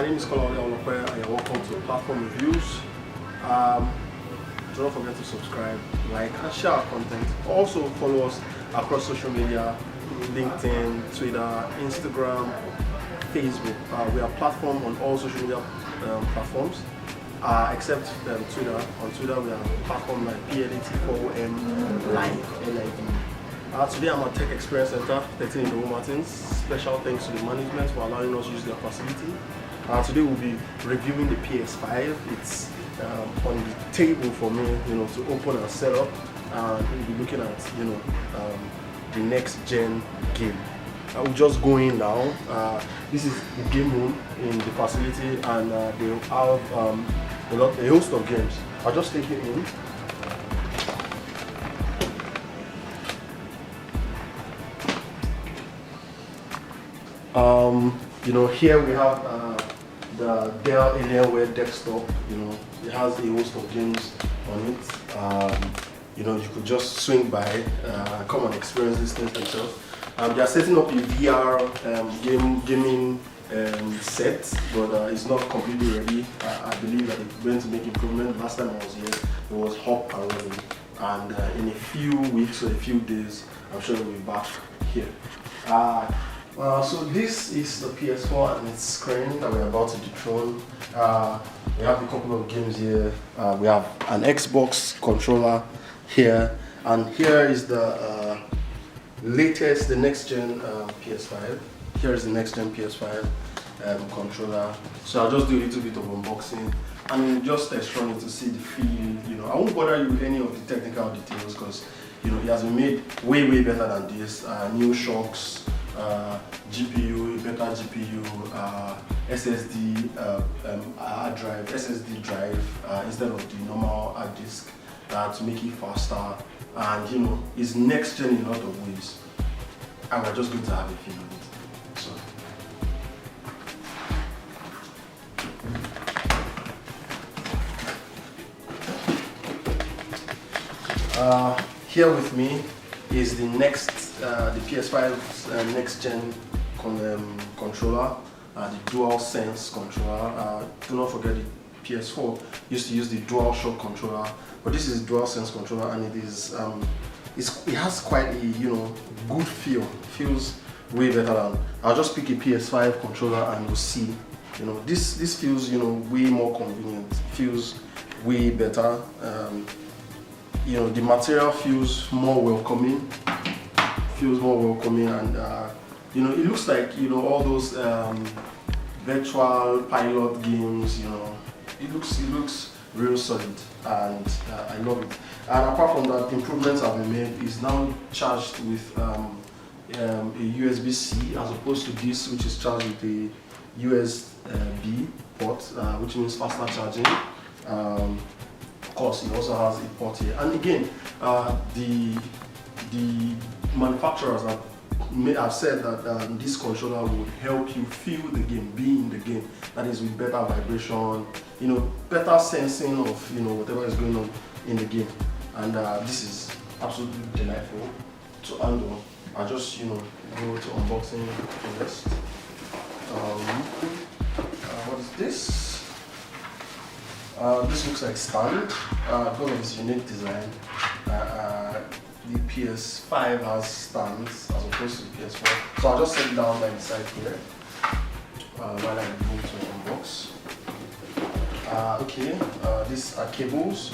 My name is elliotrades and you're welcome to Platform Reviews. Do not forget to subscribe, like and share our content. Also follow us across social media, LinkedIn, Twitter, Instagram, Facebook. We are platform on all social media platforms except Twitter. On Twitter we are platform like PLAT4M Live, LIV. Today I'm at Tech Experience Center, 13 in the Martins. Special thanks to the management for allowing us to use their facility. Today we'll be reviewing the PS5. It's on the table for me, to open and set up, and we'll be looking at, the next gen game. We'll just go in now. This is the game room in the facility, and they'll have a host of games. I'll just take you in. Here we have the Dell Alienware desktop. It has a host of games on it. You could just swing by, come and experience these things yourself. They are setting up a VR gaming set, but it's not completely ready. I believe that it's going to make improvement. Last time I was here, it was up and running, and in a few weeks or a few days, I'm sure we'll be back here. So this is the PS4 and its screen that we're about to dethrone. We have a couple of games here. We have an Xbox controller here, and here is the the next gen PS5. Here is the next gen PS5 controller. So I'll just do a little bit of unboxing and just explain it to see the feel. I won't bother you with any of the technical details because it has been made way better than this. New shocks, GPU, better GPU, SSD hard drive, SSD drive instead of the normal hard disk to make it faster, and it's next gen in a lot of ways, and we're just going to have a feel of it. So here with me is the the PS5's next gen controller, the DualSense controller. Do not forget the PS4 used to use the DualShock controller, but this is DualSense controller, and it is it has quite a good feel. Feels way better than. I'll just pick a PS5 controller and we'll see. This feels way more convenient. Feels way better. The material feels more welcoming. And it looks like all those virtual pilot games. It looks real solid, and I love it. And apart from that, improvements have been made. It's now charged with a USB-C as opposed to this, which is charged with a USB port, which means faster charging. Of course, it also has a port here, and again, the manufacturers have said that this controller would help you feel the game, be in the game. That is, with better vibration, better sensing of whatever is going on in the game, and this is absolutely delightful to handle. I'll just go to unboxing first. What is this? This looks like stand because of its unique design. The PS5 has stands as opposed to the PS4, so I'll just set it down by the side here while I move to unbox. These are cables,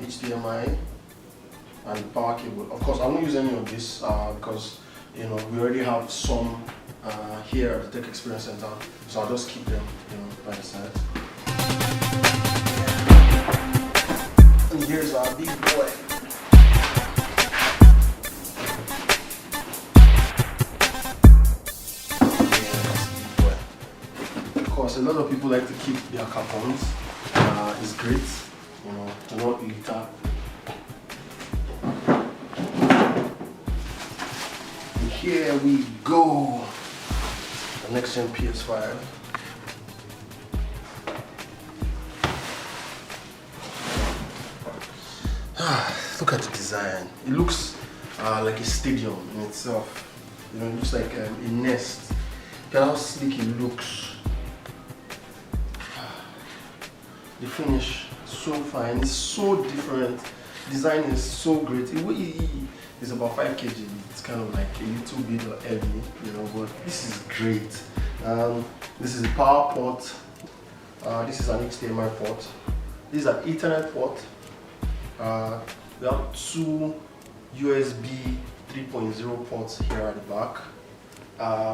HDMI and power cable. Of course, I won't use any of this because we already have some here at the Tech Experience Center, so I'll just keep them by the side. And here's our big boy. A lot of people like to keep their cartons. It's great, to not litter. And here we go. The next gen PS5. Look at the design. It looks like a stadium in itself. It looks like a nest. Look at how sleek it looks. the finish so fine, it's so different, design is so great. It's about 5 kg, it's kind of like a little bit heavy, you know, but this is great. This is a power port, this is an HDMI port, this is an Ethernet port. We have 2 USB 3.0 ports here at the back.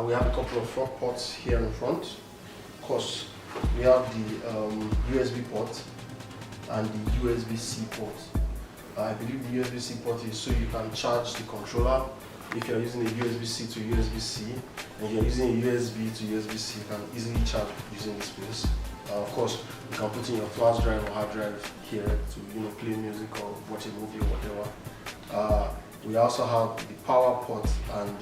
We have a couple of front ports here in front. Of course, we have the USB port and the USB-C port. I believe the USB-C port is so you can charge the controller. If you're using a USB-C to USB-C and you're using a USB to USB-C, you can easily charge using this place. Of course, you can put in your flash drive or hard drive here to play music or watch a movie or whatever. We also have the power port and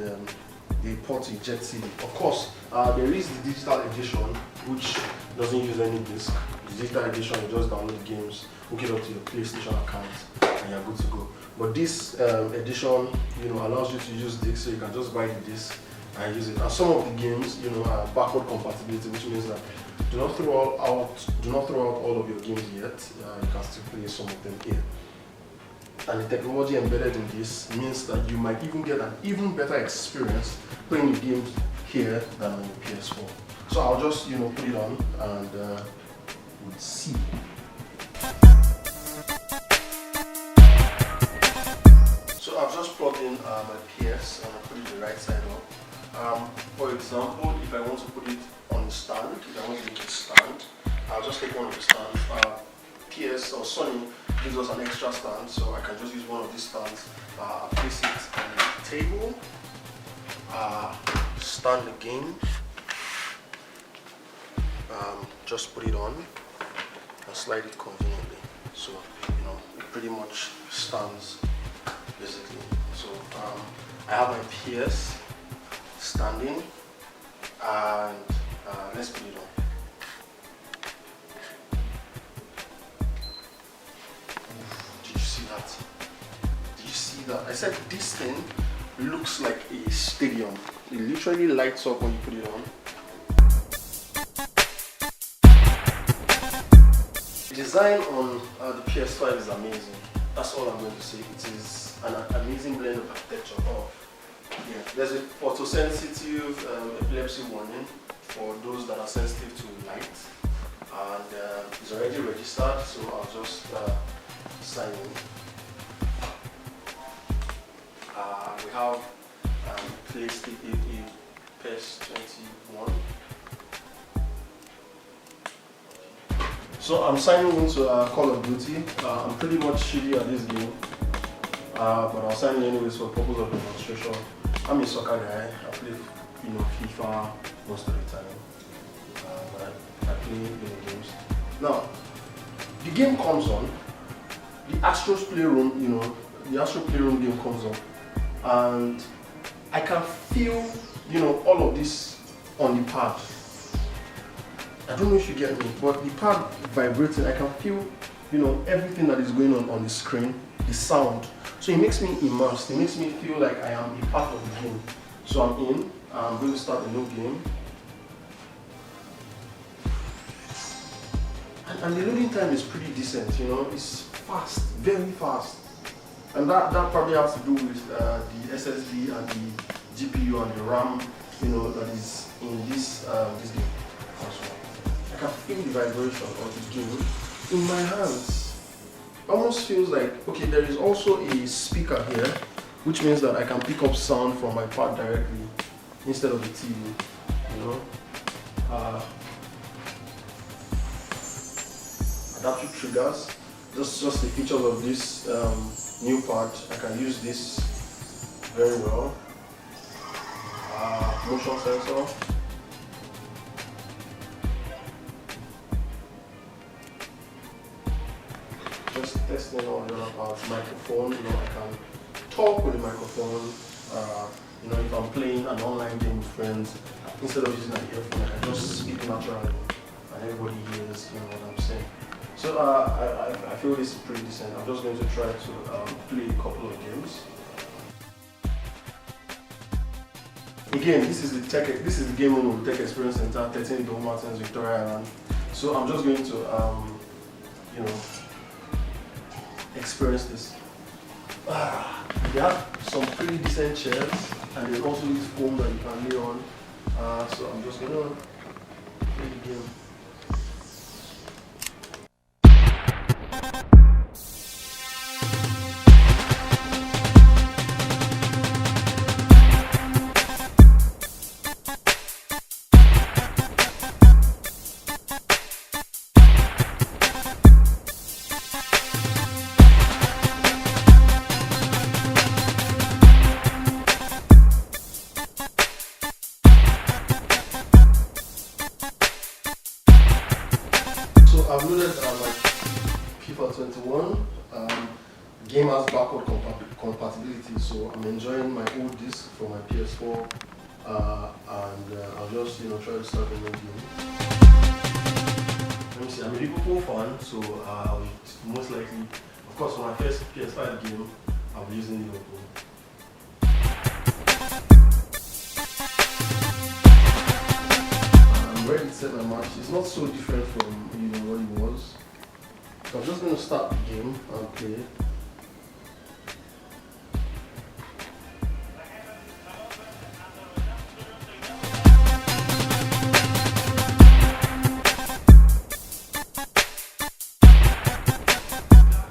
the port to eject CD. Of course, there is the digital edition which doesn't use any disc. The digital edition, you just download games, hook it up to your PlayStation account, and you're good to go. But this edition, allows you to use disc, so you can just buy the disc and use it. And some of the games, are backward compatibility, which means that do not throw out all of your games yet. You can still play some of them here. And the technology embedded in this means that you might even get an even better experience playing the games here than on your PS4. So I'll just put it on and we'll see. So I've just plugged in my PS and I put it the right side up. For example, if I want to put it on the stand, if I want to make it stand, I'll just take one of the stands. PS or Sony gives us an extra stand, so I can just use one of these stands, place it on the table, stand the game, just put it on and slide it conveniently. So it pretty much stands basically. So I have my PS standing and let's put it on. Did you see that? I said this thing looks like a stadium. It literally lights up when you put it on. The design on the PS5 is amazing. That's all I'm going to say. It is an amazing blend of architecture. There's a photosensitive epilepsy warning for those that are sensitive to light, and it's already registered, so I'll just sign in. We have PlayStation PS21. So I'm signing into Call of Duty. I'm pretty much shitty at this game, but I'll sign in anyways for the purpose of demonstration. I'm a soccer guy. I play FIFA most of the time, but I play video games. Now, the game comes on. The Astros Playroom, the Astro Playroom game comes up, and I can feel, all of this on the pad. I don't know if you get me, but the pad vibrating, I can feel, everything that is going on the screen, the sound. So it makes me immersed. It makes me feel like I am a part of the game. So I'm in. I'm going to start a new game. And the loading time is pretty decent, it's fast, very fast. And that probably has to do with the SSD and the GPU and the RAM, that is in this game as well. I can feel the vibration of the game in my hands. Almost feels like, okay, there is also a speaker here, which means that I can pick up sound from my pad directly instead of the TV, Adaptive triggers, just the features of this new part. I can use this very well. Motion sensor. Just testing all the other parts. Microphone, I can talk with the microphone. If I'm playing an online game with friends, instead of using an earphone, I can just speak naturally and everybody hears what I'm saying. So I feel this is pretty decent. I'm just going to try to play a couple of games. Again, this is the game room of Tech Experience Center, 13 Bill Martins, Victoria Island. So I'm just going to you know, experience this. They have some pretty decent chairs, and then also this foam that you can lay on. So I'm just gonna play the game. So I've loaded my FIFA 21. Game has backward compatibility, so I'm enjoying my old disc from my PS4, and I'll just try to start a new game. Let me see. I'm a Liverpool fan, so I would most likely, of course, for my first PS5 game, I'll be using Liverpool. I'm ready to set my match. It's not so different from what it was. So I'm just going to start the game and play.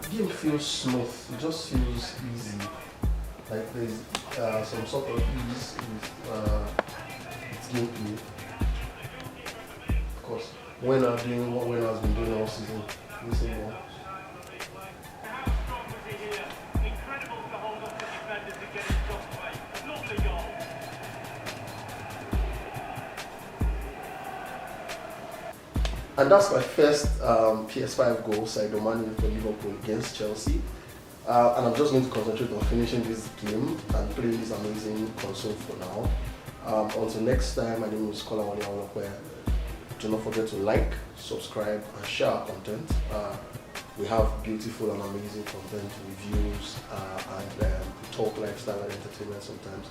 The game feels smooth. It just feels easy. Like there's some sort of ease with its gameplay. Of course, when I'm doing what Wayne has been doing all season, missing more. And that's my first PS5 goal, Sadio for Liverpool against Chelsea. And I'm just going to concentrate on finishing this game and playing this amazing console for now. Until next time, my name is Kola Wale. Do not forget to like, subscribe, and share our content. We have beautiful and amazing content, reviews, and talk lifestyle and entertainment sometimes.